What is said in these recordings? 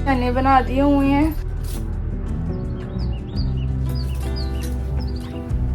चने बना दिए हुए हैं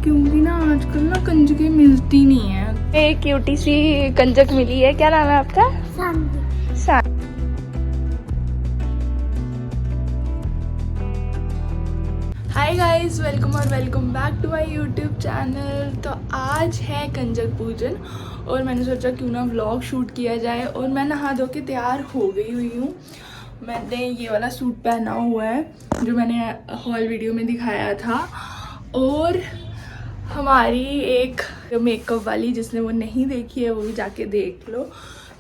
क्योंकि ना आजकल ना कंजकें मिलती नहीं है। एक क्यूटी सी कंजक मिली है। क्या नाम है आपका? Hi guys, welcome back to my YouTube channel. तो आज है कंजक पूजन और मैंने सोचा क्यों ना व्लॉग शूट किया जाए। और मैं नहा धो के तैयार हो गई हुई हूँ। मैंने ये वाला सूट पहना हुआ है जो मैंने हॉल वीडियो में दिखाया था। और हमारी एक मेकअप वाली जिसने वो नहीं देखी है वो भी जाके देख लो।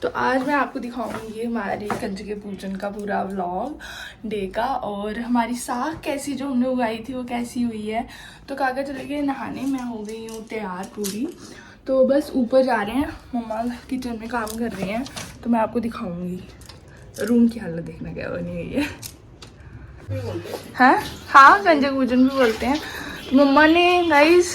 तो आज मैं आपको दिखाऊंगी हमारी कंजके पूजन का पूरा व्लॉग डे का। और हमारी साग कैसी जो हमने उगाई थी वो कैसी हुई है। तो काका चले गए नहाने, मैं हो गई हूँ तैयार पूरी। तो बस ऊपर जा रहे हैं, मम्मा किचन में काम कर रही हैं तो मैं आपको दिखाऊंगी। रूम की हालत देखना क्या बनी हुई है। हाँ, कंजक पूजन भी बोलते हैं। मम्मा ने गाइस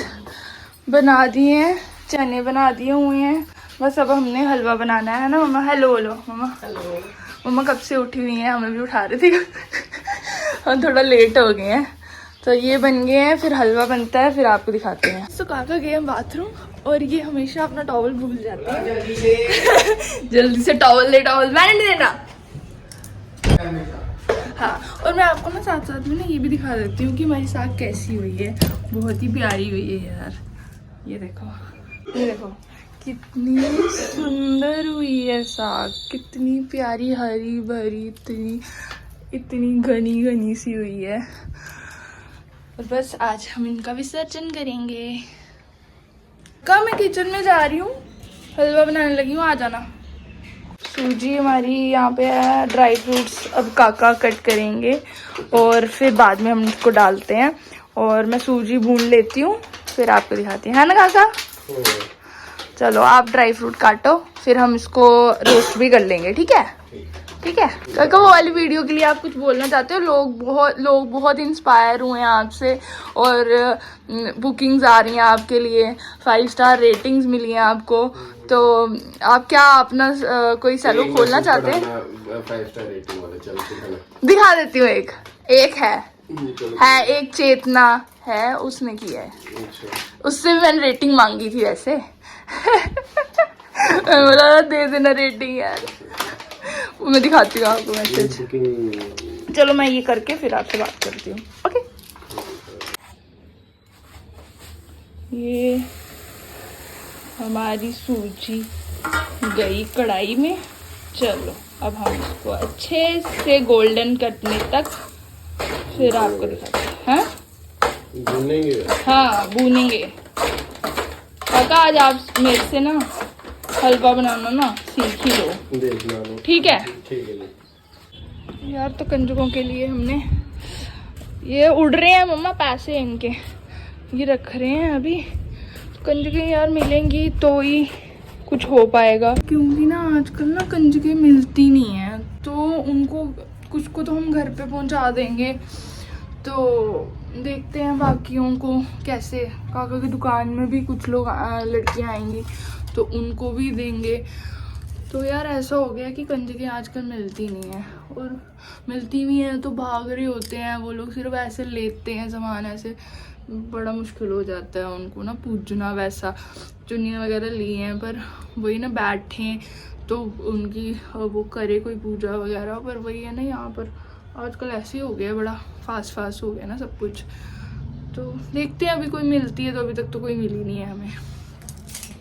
बना दिए हैं, चने बना दिए हुए हैं। बस अब हमने हलवा बनाना है ना मम्मा। हेलो बोलो मम्मा। हेलो। मम्मा कब से उठी हुई हैं, हमें भी उठा रही थी। हम थोड़ा लेट हो गए हैं। तो ये बन गए हैं, फिर हलवा बनता है, फिर आपको दिखाते हैं। तो काका गए हैं बाथरूम और ये हमेशा अपना टॉवल भूल जाते हैं। जल्दी से टॉवल दे, टॉवल मैंने नहीं देना। हाँ, और मैं आपको ना साथ साथ में ना ये भी दिखा देती हूँ कि हमारी साग कैसी हुई है। बहुत ही प्यारी हुई है यार। ये देखो, ये देखो कितनी सुंदर हुई है साग, कितनी प्यारी हरी भरी, इतनी घनी घनी सी हुई है। और बस आज हम इनका विसर्जन करेंगे। कब मैं किचन में जा रही हूँ, हलवा बनाने लगी हूँ, आ जाना। सूजी हमारी यहाँ पे है, ड्राई फ्रूट्स अब काका कट करेंगे और फिर बाद में हम इसको डालते हैं। और मैं सूजी भून लेती हूँ फिर आपको दिखाती हूँ, है ना काका? चलो आप ड्राई फ्रूट काटो, फिर हम इसको रोस्ट भी कर लेंगे। ठीक है? ठीक है काका। वो वाली वीडियो के लिए आप कुछ बोलना चाहते हो? लोग बहुत इंस्पायर हुए हैं आपसे और बुकिंग्स आ रही हैं आपके लिए, 5 स्टार रेटिंग्स मिली हैं आपको। तो आप क्या अपना कोई सैलून खोलना चाहते हैं? 5 स्टार रेटिंग वाले चल दिखा देती हूँ। एक है एक चेतना है, उसने किया है। उससे भी मैंने रेटिंग मांगी थी वैसे। मैं बोला दे देना रेटिंग यार। मैं दिखाती हूँ आपको मैसेज। चलो मैं ये करके फिर आपसे बात करती हूँ। ओके। ये हमारी सूजी गई कढ़ाई में। चलो अब हम इसको अच्छे से गोल्डन करने तक फिर आपको दिखाते हैं। भूनेंगे? हाँ भूनेंगे। काका आज आप मेरे से ना हलवा बनाना ना सीख ही लो। देखना लो। ठीक है? ठीक है यार। तो कंजकों के लिए हमने ये उड़ रहे हैं मम्मा, पैसे इनके ये रख रहे हैं अभी। तो कंजकें यार मिलेंगी तो ही कुछ हो पाएगा, क्योंकि ना आजकल ना कंजकें मिलती नहीं है। तो उनको कुछ को तो हम घर पे पहुंचा देंगे। तो देखते हैं बाकियों को कैसे। काका की दुकान में भी कुछ लोग लड़कियां आएंगी तो उनको भी देंगे। तो यार ऐसा हो गया कि कंजकें आजकल मिलती नहीं है। और मिलती भी हैं तो भाग रहे होते हैं वो लोग, सिर्फ ऐसे लेते हैं सामान। ऐसे बड़ा मुश्किल हो जाता है उनको ना पूजना। वैसा चुन्नियाँ वगैरह ली हैं पर वही ना बैठे तो उनकी वो करे कोई पूजा वगैरह। पर वही है ना, यहाँ पर आजकल ऐसे ही हो गया, बड़ा फास्ट हो गया ना सब कुछ। तो देखते हैं अभी कोई मिलती है तो। अभी तक तो कोई मिली नहीं है हमें,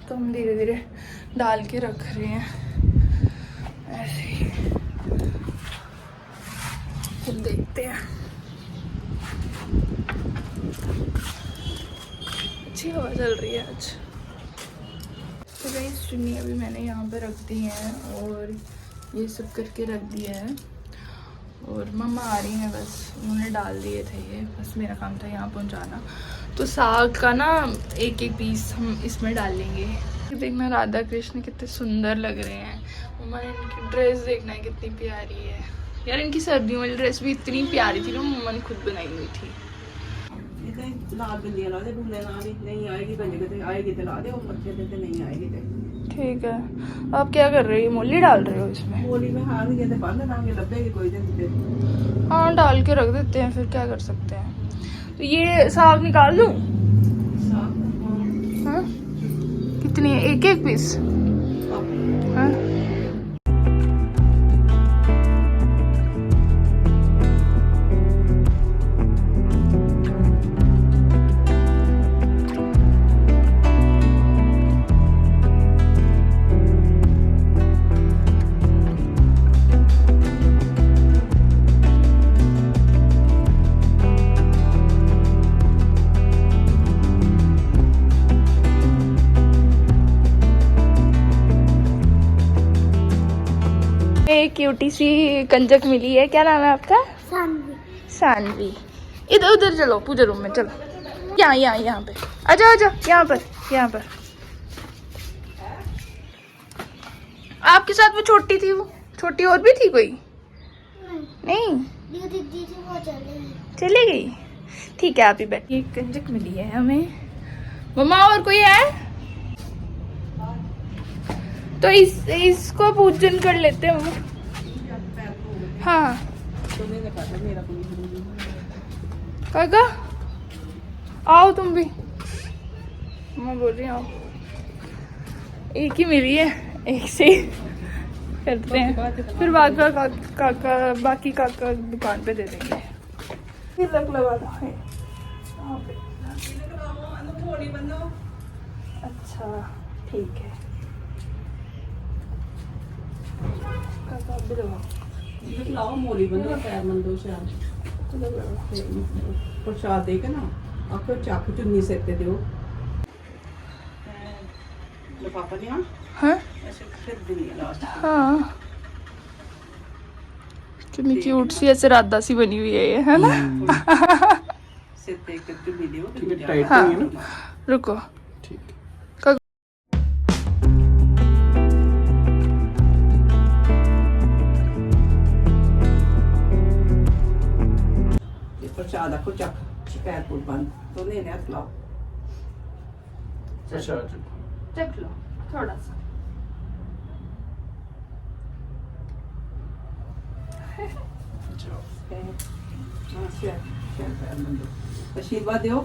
तो हम धीरे धीरे डाल के रख रहे हैं ऐसे ही। फिर देखते हैं। अच्छी हवा चल रही है आज। तो भाई चुन्नियाँ भी मैंने यहाँ पे रख दी हैं और ये सब करके रख दिया है। और मम्मा आ रही हैं, बस उन्होंने डाल दिए थे ये, बस मेरा काम था यहाँ पहुँचाना। तो साग का ना एक एक पीस हम इसमें डालेंगे। देखना राधा कृष्ण कितने सुंदर लग रहे हैं। मम्मा ने इनकी ड्रेस देखना है कितनी प्यारी है यार। इनकी सर्दियों वाली ड्रेस भी इतनी प्यारी थी ना, मम्मा ने खुद बनाई हुई थी। लाल बिंदियां ला दे, नहीं आएगी कंजक ते आएगी तो ला दे, और मत्थे ते नहीं आएगी तो ठीक है। आप क्या कर रही हो? मूली डाल रहे हो इसमें? मूली में हाँ ये तो बंद ना के लब्बेगी कोई दिन फिर। हाँ डाल के रख देते हैं, फिर क्या कर सकते हैं। तो ये साग निकाल लूं? हाँ कितनी है? एक एक पीस? हाँ एक क्यूटी सी कंजक मिली है। क्या नाम है आपका? सानवी। सानवी। इधर उधर चलो, पूजा रूम में चलो। यहाँ यहाँ यहाँ पे आ जाओ, आ जाओ यहाँ पर, यहाँ पर। आपके साथ वो छोटी थी, वो छोटी और भी थी कोई? नहीं दीदी वो चले गई। ठीक है आप ही बैठ। एक कंजक मिली है हमें। मम्मा और कोई है तो इसको पूजन कर लेते हैं मम्मा। हाँ काका आओ तुम भी। मैं बोल रही हूँ एक ही मिली है, एक से करते हैं, फिर बाकी काका दुकान पे दे देंगे। तिलक लगा दो है यहाँ पे। अच्छा ठीक है काका भी लगाओ। लाओ मूली बनो पैर मंदो शाम प्रसाद दे के ना आपको चाक चुन्नी सिर ते दियो लिफाफा नहीं। हाँ ऐसे फिर दुनिया लास्ट हाँ कितनी क्यूट सी ऐसे राधा सी बनी हुई है ये, है ना? सिर ते एक चुन्नी दियो। कितनी टाइट हाँ नहीं है ना? रुको ठीक है। प्रसाद आपको चाक पैर पुल बंद तो नहीं हाथ लाओ। अच्छा चख लो थोड़ा सा। आशीर्वाद दो।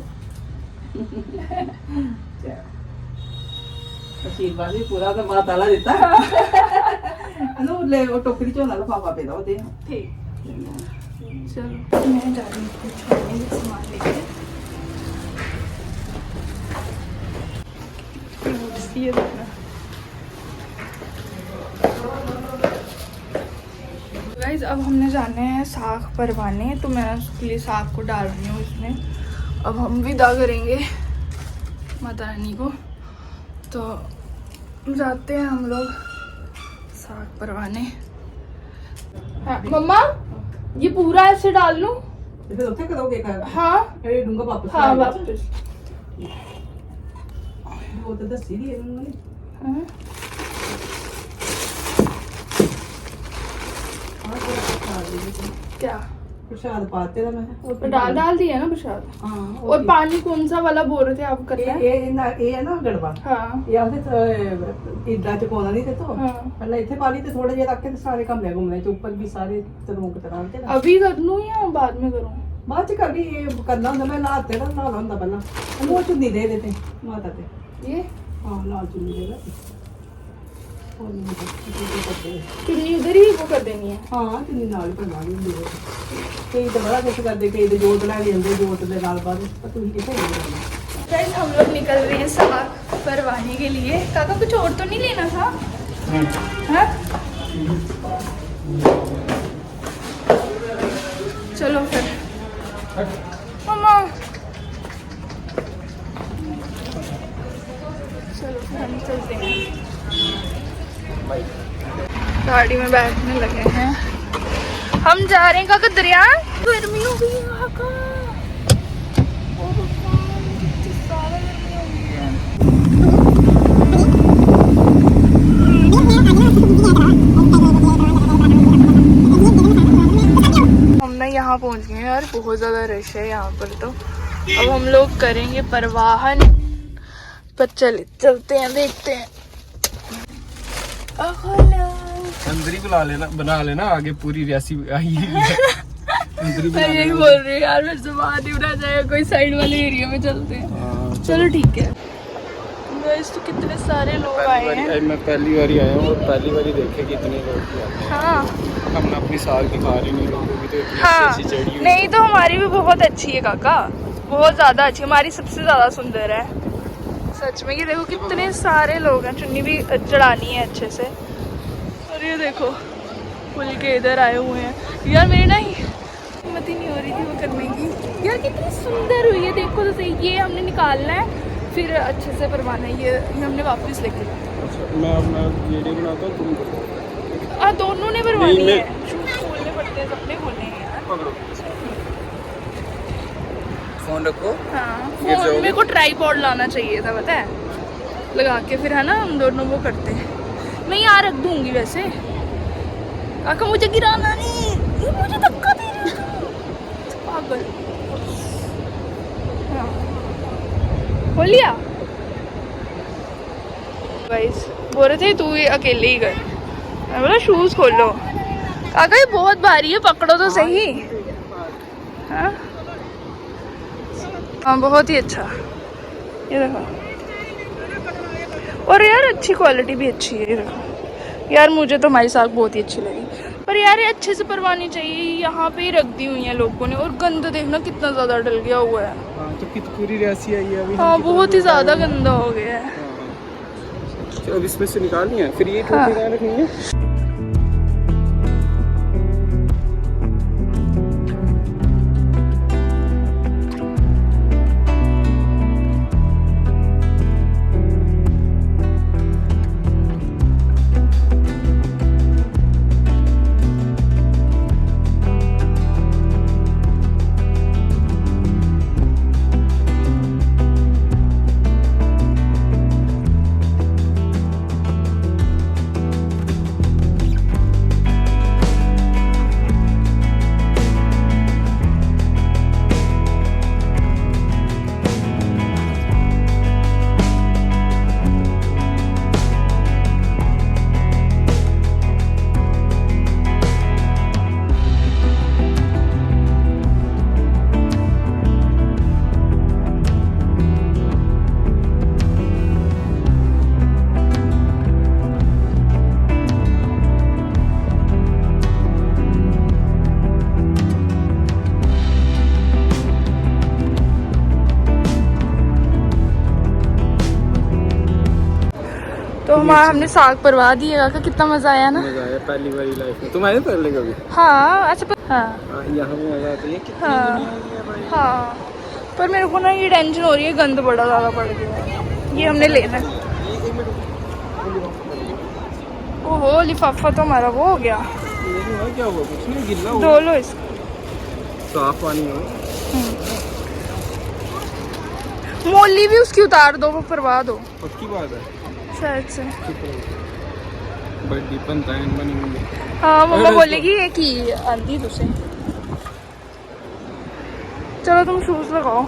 आशीर्वाद भी पूरा तो माता ला देता है। ले वो टोकरी चो ना लिफाफा पे दो दे। ठीक चलो मैं जा रही हूँ कुछ खाने का सामान लेके। ये देखना गाइस, अब हमने जाने हैं साग परवाने, तो मैं उसके लिए साग को डाल रही हूँ इसमें। अब हम विदा करेंगे माता रानी को, तो जाते हैं हम लोग साग परवाने। हाँ, मम्मा ये पूरा ऐसे डाल लूं? फिर उठे करोगे का? हाँ अरे डूंगा वापस। हाँ वापस। वो तो दस ही है उन्होंने। हाँ क्या प्रसाद पाते ना मैं तो डाल दिया ना प्रसाद। हाँ और पानी कौन सा वाला बोल रहे थे आप करना है? ये है ना गड़बा। हाँ ये आते इधर च पाना नहीं थे तो हाँ। पहले इथे पानी ते थोड़े जे रख के सारे कमरे घूमने च ऊपर भी सारे तरह के तरह के अभी कर लूं या बाद में करूं? बाद च कभी करना ਹੁੰਦਾ मैं नहाते ना नहाना ਹੁੰਦਾ पहला वो चुन्नी दे देते माता ते। ये हाँ लाल चुन्नी दे दे और नहीं करते। चुन्नी उधर ही वो कर देनी है? हाँ चुन्नी नाल पड़ना नहीं दे कई तो बड़ा कुछ करते कई तो जोत लैके आंदे जोत दे नाल बाद पर तुम किथे नहीं। गाइस हम लोग निकल रहे हैं साग परवाने के लिए। काका कुछ और तो नहीं लेना था? हाँ चलो फिर मम्मा चलो फिर हम चलते हैं। गाड़ी में बैठने लगे हैं, हम जा रहे हैं। काका दरिया गर्मी हो गई है यहाँ का। ओ भगवान, कितनी ज़्यादा गर्मी हो गई है। हम ना यहाँ पहुँच गए हैं यार, बहुत ज़्यादा रश है यहाँ पर। तो अब हम लोग करेंगे परवाहन पर, चलते हैं देखते हैं। अंदर ही बना लेना आगे पूरी रेसिपी आई अंदर ही मैं यही बोल रही हूँ यार, मेरे से बात ही उड़ा जाएगा, कोई साइड वाले एरिया में चलते हैं। चलो ठीक है। गाइस तो कितने सारे लोग आए हैं। मैं पहली बार आया हूँ और पहली बार देखे कितने लोग आते हैं। हाँ हम अपनी साग दिखा रहे नहीं, लोगों की तो इतनी हाँ अच्छी चढ़ी हुई नहीं तो हमारी भी बहुत अच्छी है काका, बहुत ज़्यादा अच्छी, हमारी सबसे ज़्यादा सुंदर है सच में। ये देखो कितने सारे लोग हैं, चुन्नी भी चढ़ानी है अच्छे से। और ये देखो फुल के इधर आए हुए हैं यार। मेरी ना हिम्मत ही नहीं हो रही थी वो करने की यार, कितनी सुंदर हुई है देखो तो सही। ये हमने निकालना है फिर अच्छे से परवाना है, ये हमने वापस लेके मैं अपना वीडियो बनाता हूँ, तुम करो। दोनों ने परवानी है, शूज खोलने पड़ते हैं, सबने खोलने हैं यार। फोन रखो। हाँ फोन मेरे को ट्राइपॉड लाना चाहिए था पता है, लगा के फिर है ना हम दोनों वो करते हैं। मैं यहाँ रख दूंगी वैसे। काका मुझे गिराना नहीं, ये मुझे धक्का दे रहा है पागल। हाँ खोल लिया। गाइस बोल रहे थे तू ये अकेले ही कर, मैं बोला शूज खोलो। काका ये बहुत भारी है, पकड़ो तो सही। हाँ हाँ बहुत ही अच्छा, ये देखो। और यार अच्छी क्वालिटी भी अच्छी है, ये देखो यार। मुझे तो हमारी साग बहुत ही अच्छी लगी, पर यार ये अच्छे से परवानी चाहिए। यहाँ पे ही रख दी हुई है लोगों ने, और गंद देखना कितना ज़्यादा डल गया हुआ है। हाँ तो कितनी पूरी रेसी आई है अभी। हाँ बहुत ही ज़्यादा गंदा हो गया है। तो अब इसमें से निकालनी है, फिर ये टोपी कहाँ रखनी है? तो हमने साग परवा दिया का, कितना मजा आया ना। मजा आया पहली बार लाइफ में। तुम आए पहले कभी? हाँ अच्छा हाँ यहाँ पे मजा आता है। कितनी हाँ दुनिया है भाई। हाँ पर मेरे को ना ये टेंशन हो रही है, गंद बड़ा ज़्यादा पड़ गया है। ये हमने लेना है। ओहो लिफाफा तो हमारा वो हो गया। क्या हुआ? कुछ नहीं, गिल्ला हुआ। धो लो इसको, साफ पानी हो। मोली भी उसकी उतार दो, वो परवा दो। पक्की बात है शायद से। बड़ी पंतायन बनी हुई है। हाँ मम्मा बोलेगी ये की आंधी तुझे। चलो तुम शूज लगाओ।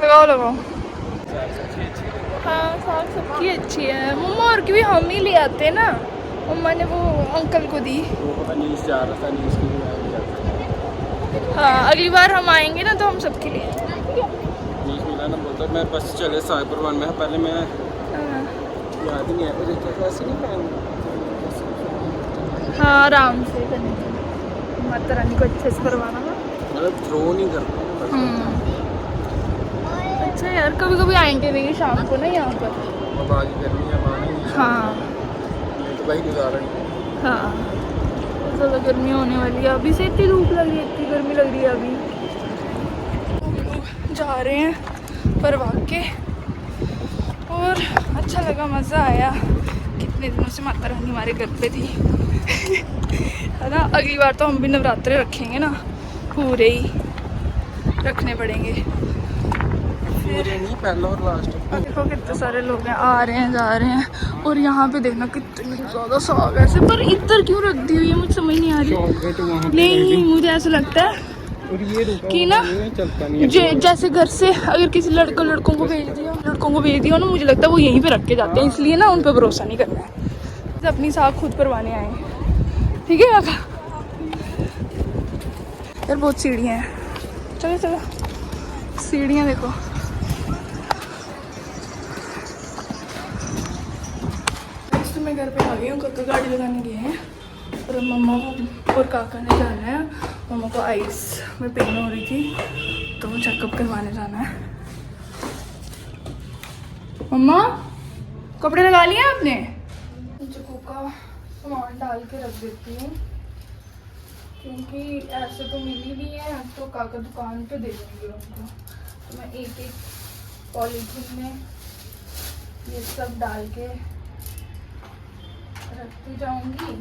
लगाओ लगाओ। हाँ साग सबकी अच्छी है मम्मा, और की भी हम ही ले आते हैं ना। मम्मा ने वो अंकल को दी। वो पता नहीं जा रहा था, नहीं इसकी भी जाता। हाँ अगली बार हम आएंगे ना तो हम सबके लिए मिला ना बोलता मैं बस चले साग परवान में। पहले मैं याद ही नहीं आया मुझे, तो ऐसे नहीं पहनना। हाँ आराम से करने, माता रानी को अच्छे से करवाना ना, मतलब थ्रो नहीं करना। अच्छा यार कभी कभी आएंगे नहीं शाम को ना यहाँ पर। अब आगे गर्मी है मानेंगे। हाँ तो भाई गुजारा नहीं। हाँ ज़्यादा गर्मी होने वाली है, अभी से इतनी धूप लग रही है, इतनी गर्मी लग रही है अभी। जा रहे हैं परवा के, और अच्छा लगा, मज़ा आया। कितने दिनों से माता रानी हमारे घर पे थी है ना। अगली बार तो हम भी नवरात्रे रखेंगे ना, पूरे ही रखने पड़ेंगे। पूरे नहीं, पहला और लास्ट। देखो कितने सारे लोग हैं, आ रहे हैं जा रहे हैं। और यहाँ पे देखना कितनी ज़्यादा साग है ऐसे, पर इधर क्यों रख दी हुई है मुझे समझ नहीं आ रही। नहीं मुझे ऐसा लगता है और ये रुका कि ना हुआ है, चलता नहीं है। जैसे घर से अगर किसी लड़कों को भेज दिया ना, मुझे लगता है वो यहीं पे रख के जाते हैं, इसलिए ना उन पे भरोसा नहीं करना है। अपनी साख खुद परवाने आए हैं, ठीक है काका? यार बहुत सीढ़ियाँ हैं, चलो चलो सीढ़ियाँ देखो। तो मैं घर पे आ गई हूँ, काका गाड़ी लगाने गए हैं और अब मम्मा को और काका ने जाना है। मम्मा को आइस में पेन हो रही थी तो चेकअप करवाने जाना है। मम्मा कपड़े लगा लिए आपने? चिकू का सामान डाल के रख देती हूँ क्योंकि ऐसे तो मिली नहीं है, तो काका दुकान पे दे देंगे उनको। तो मैं एक एक पॉलीथीन में ये सब डाल के रखती जाऊंगी,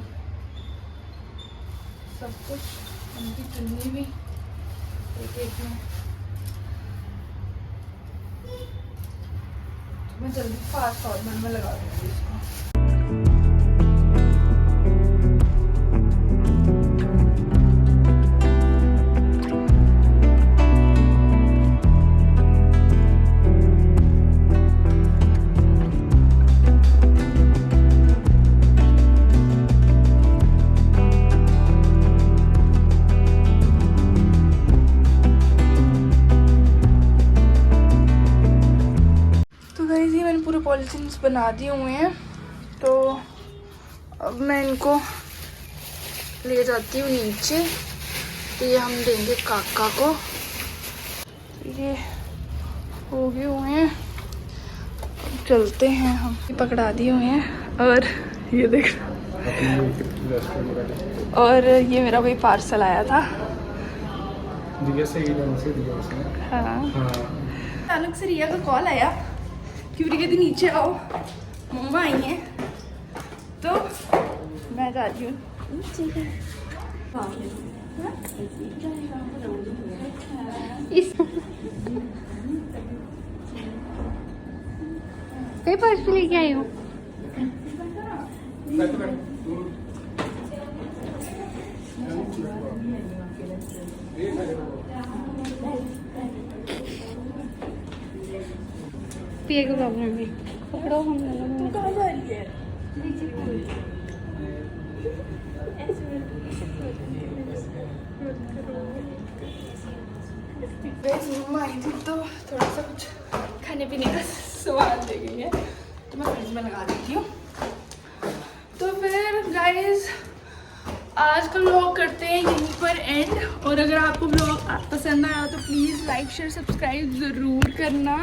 सब कुछ, उनकी चुन्नी भी एक एक में। तो मैं जल्दी फास्ट फॉरवर्ड में लगा दूंगी इसको। पूरे पॉलिथीन्स बना दिए हुए हैं, तो अब मैं इनको ले जाती हूँ नीचे। तो ये हम देंगे काका को। ये हो गए हुए हैं, अब चलते हैं। हम पकड़ा दिए हुए हैं और ये देख, और ये मेरा कोई पार्सल आया था। दिया सही ढंग से दिया उसने। हाँ, अचानक से रिया का कॉल आया कि रिया दी नीचे आओ, मम्मा आई हैं, तो मैं जा रही हूँ। कई पर्स लेके आई हो? पिए का प्रॉब्लम है, पकड़ो हम लोग। कहाँ जा रही है? मम्मा आई थी तो थोड़ा सा कुछ खाने पीने का सामान दे गई है, तो मैं फ्रिज में लगा देती हूँ। तो फिर गाइस आज का व्लॉग करते हैं यहीं पर एंड। और अगर आपको व्लॉग पसंद आया तो प्लीज़ लाइक शेयर सब्सक्राइब ज़रूर करना।